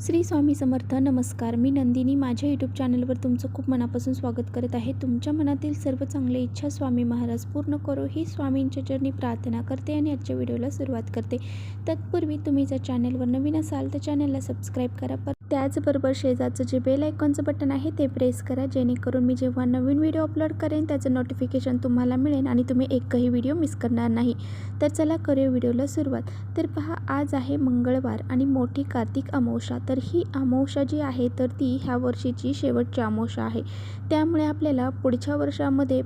श्री स्वामी समर्थ. नमस्कार. मी नंदिनी. माझ्या यूट्यूब चॅनलवर तुमचं खूप मनापासून स्वागत करत आहे. तुमच्या मनातील सर्व चांगली इच्छा स्वामी महाराज पूर्ण करो ही स्वामींच्या चरणी प्रार्थना करते आणि आजच्या व्हिडिओला सुरुवात करते. तत्पूर्वी तुम्ही जर चॅनलवर नवीन असाल तर चॅनलला सबस्क्राईब करा. त्याचबरोबर शेजारचं जे बेल आयकॉनचं बटन आहे ते प्रेस करा, जेणेकरून मी जेव्हा नवीन व्हिडिओ अपलोड करेन त्याचं नोटिफिकेशन तुम्हाला मिळेल आणि तुम्ही एकही व्हिडिओ मिस करणार नाही. तर चला करूया व्हिडिओला सुरुवात. तर पहा, आज आहे मंगळवार आणि मोठी कार्तिक अमावस्या. तर ही अमावस्या जी आहे तर ती ह्या वर्षीची शेवटची अमावस्या आहे. त्यामुळे आपल्याला पुढच्या वर्षामध्ये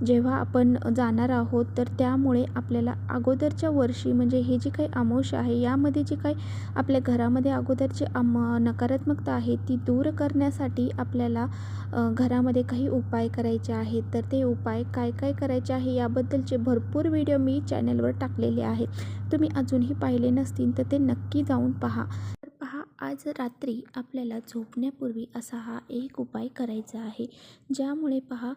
जेव्हा आपण जाणार आहोत तर त्यामुळे आपल्याला अगोदरच्या वर्षी म्हणजे ही जी काही अमावस्या आहे यामध्ये जी काही आपल्या घरामध्ये अगोदरची नकारात्मकता आहे ती दूर करण्यासाठी आपल्याला घरामध्ये काही उपाय करायचे आहेत. तर ते उपाय काय काय करायचे आहे याबद्दलचे भरपूर व्हिडिओ मी चॅनलवर टाकलेले आहेत. तुम्ही अजूनही पाहिले नसतील तर ते नक्की जाऊन पहा. तर पहा, आज रात्री आपल्याला झोपण्यापूर्वी असा हा एक उपाय करायचा आहे, ज्यामुळे पहा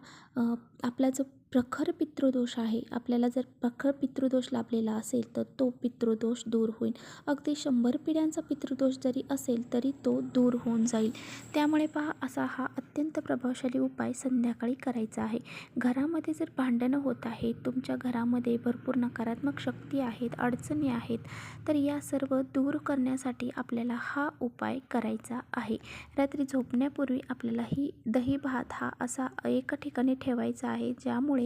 आपला जो प्रखर पितृदोष आहे, आपल्याला जर प्रखर पितृदोष लाभलेला असेल तर तो पितृदोष दूर होईल. अगदी 100 पिढ्यांचा पितृदोष जरी असेल तरी तो दूर होऊन जाईल. त्यामुळे पहा, असा हा अत्यंत प्रभावशाली उपाय संध्याकाळी करायचा आहे. घरामध्ये जर भांडणं होत आहेत, तुमच्या घरामध्ये भरपूर नकारात्मक शक्ती आहेत, अडचणी आहेत, तर या सर्व दूर करण्यासाठी आपल्याला हा उपाय करायचा आहे. रात्री झोपण्यापूर्वी आपल्याला दही भात हा असा एका ठिकाणी ठेवायचा आहे, ज्यामुळे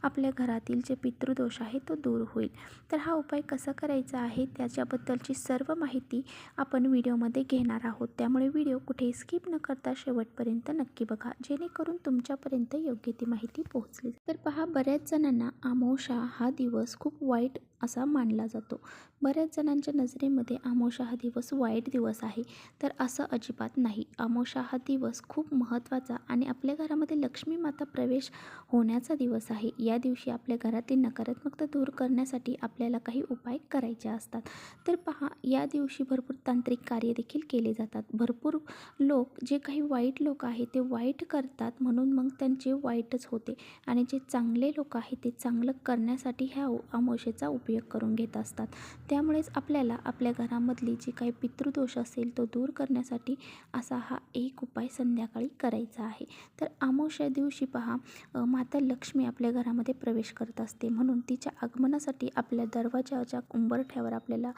आपल्या घरातील जे पितृदोष आहे तो दूर होईल. तर हा उपाय कसा करायचा आहे त्याच्याबद्दलची सर्व माहिती आपण व्हिडिओमध्ये घेणार आहोत. त्यामुळे व्हिडिओ कुठे स्किप न करता शेवटपर्यंत नक्की बघा, जेणेकरून तुमच्यापर्यंत योग्य ती माहिती पोहोचली. तर पहा, बऱ्याच जणांना अमावस्या हा दिवस खूप वाईट असा मानला जातो. बऱ्याच जणांच्या नजरेमध्ये अमावस्या हा दिवस वाईट दिवस आहे, तर असं अजिबात नाही. अमावस्या हा दिवस खूप महत्त्वाचा आणि आपल्या घरामध्ये लक्ष्मी माता प्रवेश होण्याचा दिवस आहे. या दिवशी आपल्या घरातील नकारात्मकता दूर करण्यासाठी आपल्याला काही उपाय करायचे असतात. तर पहा, या दिवशी भरपूर तांत्रिक कार्य देखील केले जातात. भरपूर लोक, जे काही वाईट लोक आहेत ते वाईट करतात, म्हणून मग त्यांचे वाईटच होते, आणि जे चांगले लोक आहेत ते चांगलं करण्यासाठी ह्या अमावस्येचा उपयोग करून घेत असतात. त्यामुळेच आपल्याला आपल्या घरामधली जी काही पितृदोष असेल तो दूर करण्यासाठी असा हा एक उपाय संध्याकाळी करायचा आहे. तर अमावस्या दिवशी पहा, माता लक्ष्मी आपल्या घरामध्ये प्रवेश करत असते, म्हणून तिच्या आगमनासाठी आपल्या दरवाजाच्या उंबरठ्यावर आपल्याला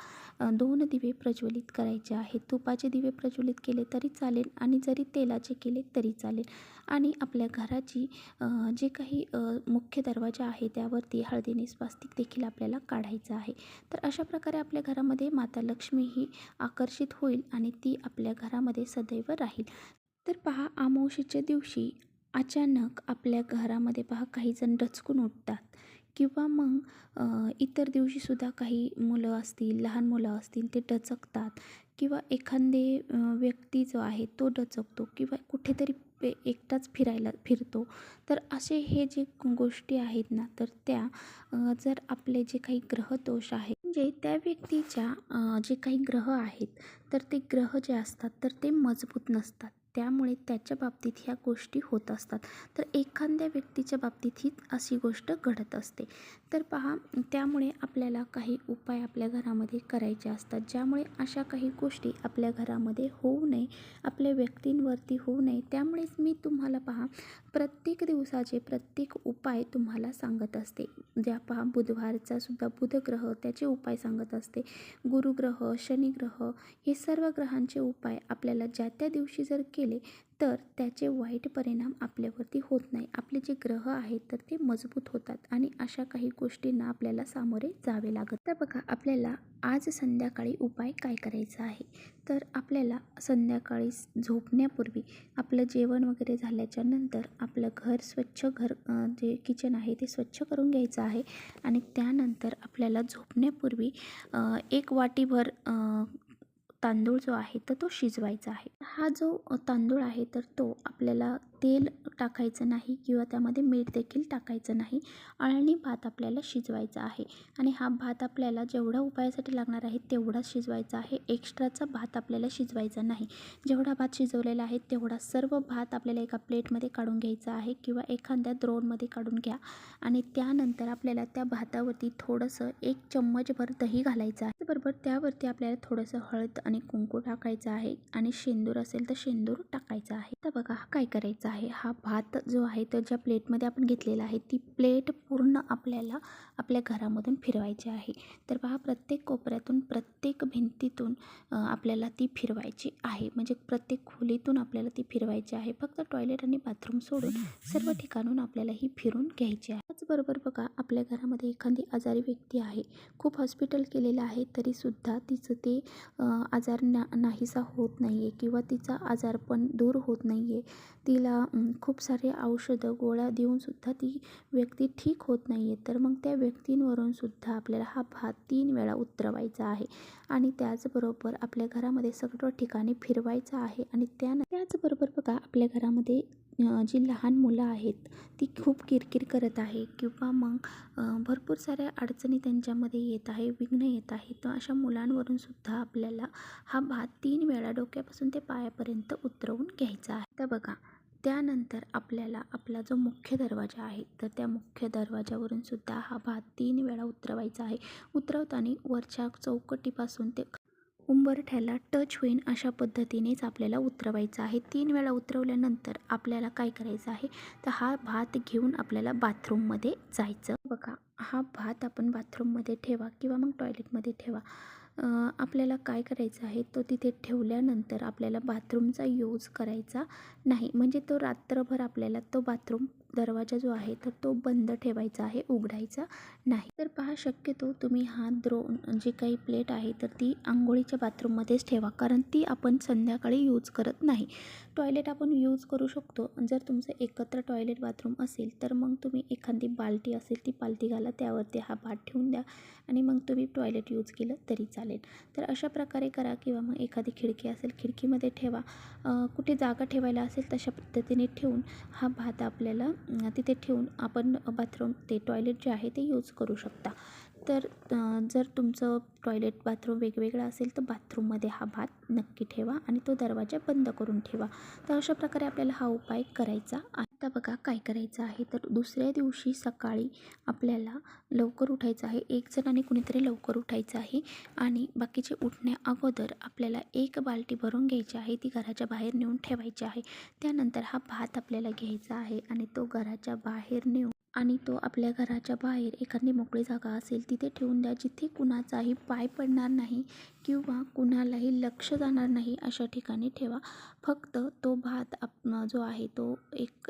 2 दिवे प्रज्वलित करायचे आहेत. तुपाचे दिवे प्रज्वलित केले तरी चालेल आणि जरी तेलाचे केले तरी चालेल. आणि आपल्या घराची जे काही मुख्य दरवाजा आहे त्यावरती हळदीने स्वास्तिक देखील आपल्याला काढायचं आहे. तर अशा प्रकारे आपल्या घरामध्ये माता लक्ष्मी ही आकर्षित होईल आणि ती आपल्या घरामध्ये सदैव राहील. तर पहा, अमावस्येच्या दिवशी अचानक आपल्या घरामध्ये पहा काही जण डचकून उठतात, किंवा मग इतर दिवशीसुद्धा काही मुलं असतील, लहान मुलं असतील, ते डचकतात, किंवा एखादे व्यक्ती जो आहे तो डचकतो, किंवा कुठेतरी एकटाच फिरतो. तर असे हे जे गोष्टी आहेत ना, तर त्या जर आपले जे काही ग्रहदोष आहेत, म्हणजे त्या व्यक्तीच्या जे काही ग्रह आहेत तर ते ग्रह जे असतात तर ते मजबूत नसतात, त्यामुळे त्याच्या बाबतीत ह्या गोष्टी होत असतात. तर एखाद्या व्यक्तीच्या बाबतीत ही अशी गोष्ट घडत असते. तर पहा, त्यामुळे आपल्याला काही उपाय आपल्या घरामध्ये करायचे असतात, ज्यामुळे अशा काही गोष्टी आपल्या घरामध्ये होऊ नये, आपल्या व्यक्तींवरती होऊ नये. त्यामुळेच मी तुम्हाला पहा, प्रत्येक दिवसाचे प्रत्येक उपाय तुम्हाला सांगत असते. ज्या पहा, बुधवारचा सुद्धा बुधग्रह त्याचे उपाय सांगत असते, गुरुग्रह, शनिग्रह, हे सर्व ग्रहांचे उपाय आपल्याला ज्या त्या दिवशी जर केले तर त्याचे वाईट परिणाम आपल्यावरती होत नाही. आपले जे ग्रह आहेत तर ते मजबूत होतात आणि अशा काही गोष्टींना आपल्याला सामोरे जावे लागत. तर बघा, आपल्याला आज संध्याकाळी उपाय काय करायचा आहे. तर आपल्याला संध्याकाळी झोपण्यापूर्वी आपलं जेवण वगैरे झाल्याच्या नंतर आपलं घर जे किचन आहे ते स्वच्छ करून घ्यायचं आहे. आणि त्यानंतर आपल्याला झोपण्यापूर्वी 1 वाटीभर तांदूळ जो आहे तर तो शिजवायचा आहे. हा जो तांदूळ आहे तर तो आपल्याला तेल टाकायचं नाही किंवा त्यामध्ये मीठ देखील टाकायचं नाही. अळणी भात आपल्याला शिजवायचा आहे आणि हा भात आपल्याला जेवढा उपायासाठी लागणार आहे तेवढाच शिजवायचा आहे. एक्स्ट्राचा भात आपल्याला शिजवायचा नाही. जेवढा भात शिजवलेला आहे तेवढा सर्व भात आपल्याला एका प्लेटमध्ये काढून घ्यायचा आहे किंवा एखाद्या द्रोणमध्ये काढून घ्या आणि त्यानंतर आपल्याला त्या भातावरती थोडंसं 1 चम्मचभर दही घालायचं आहे. बरोबर त्यावरती आपल्याला थोडंसं हळद आणि कुंकू टाकायचं आहे आणि शेंदूर असेल तर शेंदूर टाकायचा आहे. तर बघा काय करायचं आहे, हा भात जो आहे तर ज्या प्लेटमध्ये आपण घेतलेला आहे ती प्लेट पूर्ण आपल्याला आपल्या घरामधून फिरवायची आहे. तर पहा प्रत्येक कोपऱ्यातून प्रत्येक भिंतीतून आपल्याला ती फिरवायची आहे. म्हणजे प्रत्येक खोलीतून आपल्याला ती फिरवायची आहे. फक्त टॉयलेट आणि बाथरूम सोडून सर्व ठिकाणून आपल्याला ही फिरून घ्यायची आहे. त्याचबरोबर बघा आपल्या घरामध्ये एखादी आजारी व्यक्ती आहे, खूप हॉस्पिटल केलेलं आहे तरीसुद्धा तिचं ते आजार नाहीसा होत नाही आहे किंवा तिचा आजार पण दूर होत नाही आहे. तिला खूप सारे औषधं गोळ्या देऊनसुद्धा ती व्यक्ती ठीक होत नाही आहे. तर मग त्या व्यक्तींवरून सुद्धा आपल्याला हा भात 3 वेळा उतरवायचा आहे आणि त्याचबरोबर आपल्या घरामध्ये सर्व ठिकाणी फिरवायचा आहे. आणि त्याचबरोबर बघा आपल्या घरामध्ये जी लहान मुलं आहेत ती खूप किरकिर करत आहे किंवा मग भरपूर साऱ्या अडचणी त्यांच्यामध्ये येत आहे, विघ्न येत आहे. तर अशा मुलांवरून सुद्धा आपल्याला हा भात 3 वेळा डोक्यापासून ते पायापर्यंत उतरवून घ्यायचा आहे. तर बघा त्यानंतर आपल्याला आपला जो मुख्य दरवाजा आहे तर त्या मुख्य दरवाजावरून सुद्धा हा भात 3 वेळा उतरवायचा आहे. उतरवताना वरच्या चौकटीपासून ते उंबरठ्याला टच होईल अशा पद्धतीनेच आपल्याला उतरवायचं आहे. 3 वेळा उतरवल्यानंतर आपल्याला काय करायचं आहे, तर हा भात घेऊन आपल्याला बाथरूममध्ये जायचं. बघा हा भात आपण बाथरूममध्ये ठेवा किंवा मग टॉयलेटमध्ये ठेवा. आपल्याला काय करायचं आहे, तो तिथे ठेवल्यानंतर आपल्याला बाथरूमचा यूज करायचा नाही. म्हणजे तो रात्रभर आपल्याला तो बाथरूम दरवाजा जो आहे तर तो बंद ठेवायचा आहे, उघडायचा नाही. तर पहा शक्यतो तुम्ही हा जी काही प्लेट आहे तर ती अंघोळीच्या बाथरूममध्येच ठेवा, कारण ती आपण संध्याकाळी यूज करत नाही. टॉयलेट आपण यूज करू शकतो. जर तुमचं एकत्र टॉयलेट बाथरूम असेल तर मग तुम्ही एखादी बाल्टी असेल ती बाल्टी घाला, त्यावरती हा भात ठेवून द्या आणि मग तुम्ही टॉयलेट यूज केलं तरी चालेल. तर अशा प्रकारे करा किंवा मग एखादी खिडकी असेल खिडकीमध्ये ठेवा. कुठे जागा ठेवायला असेल तशा पद्धतीने ठेवून हा भात आपल्याला तिथे ठेवून आपण बाथरूम ते टॉयलेट जे आहे ते यूज करू शकता. तर जर तुमचं टॉयलेट बाथरूम वेगवेगळं असेल तर बाथरूममध्ये हा भात नक्की ठेवा आणि तो दरवाजा बंद करून ठेवा. तर अशा प्रकारे आपल्याला हा उपाय करायचा आहे. आता बघा काय करायचं आहे, तर दुसऱ्या दिवशी सकाळी आपल्याला लवकर उठायचं आहे. एक जण आणि कुणीतरी लवकर उठायचं आहे आणि बाकीचे उठण्या अगोदर आपल्याला 1 बाल्टी भरून घ्यायची आहे, ती घराच्या बाहेर नेऊन ठेवायची आहे. त्यानंतर हा भात आपल्याला घ्यायचा आहे आणि तो घराच्या बाहेर नेऊन आणि तो आपल्या घराच्या बाहेर एखादी मोकळी जागा असेल तिथे ठेवून द्या, जिथे कुणाचाही पाय पडणार नाही किंवा कुणालाही लक्ष जाणार नाही अशा ठिकाणी ठेवा. फक्त तो भात जो आहे तो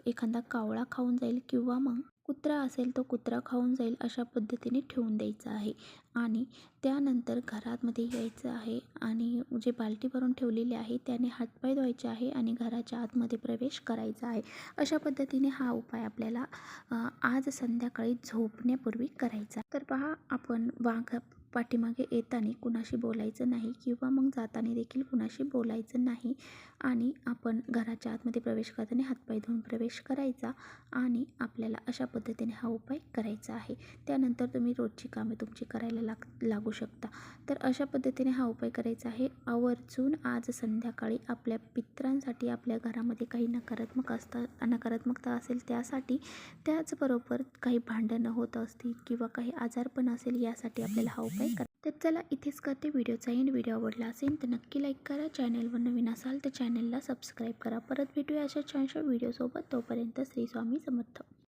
एखादा कावळा खाऊन जाईल किंवा मग कुत्रा असेल तो कुत्रा खाऊन जाईल अशा पद्धतीने ठेवून द्यायचं आहे. आणि त्यानंतर घरामध्ये यायचं आहे आणि जे बाल्टी भरून ठेवलेली आहे त्याने हातपाय धुवायचे आहे आणि घराच्या आतमध्ये प्रवेश करायचा आहे. अशा पद्धतीने हा उपाय आपल्याला आज संध्याकाळी झोपण्यापूर्वी करायचा. तर पहा आपण पाठीमागे येताना कुणाशी बोलायचं नाही किंवा मग जाताना देखील कुणाशी बोलायचं नाही आणि आपण घराच्या आतमध्ये प्रवेश करताना हातपाय धुवून प्रवेश करायचा आणि आपल्याला अशा पद्धतीने हा उपाय करायचा आहे. त्यानंतर तुम्ही रोजची कामे तुमची करायला लागू शकता. तर अशा पद्धतीने हा उपाय करायचा आहे. आवर्जून आज संध्याकाळी आपल्या पितरांसाठी आपल्या घरामध्ये काही नकारात्मकता असेल त्यासाठी, त्याचबरोबर काही भांडणं होत असतील किंवा काही आजारपण असेल यासाठी आपल्याला हा उपाय करा. तर चला इथेच करते व्हिडिओचा एंड. व्हिडिओ आवडला असेल तर नक्की लाईक करा. चॅनलवर नवीन असाल तर चॅनलला सबस्क्राईब करा. परत भेटूया अशा छानशा व्हिडिओसोबत. तोपर्यंत श्री स्वामी समर्थ.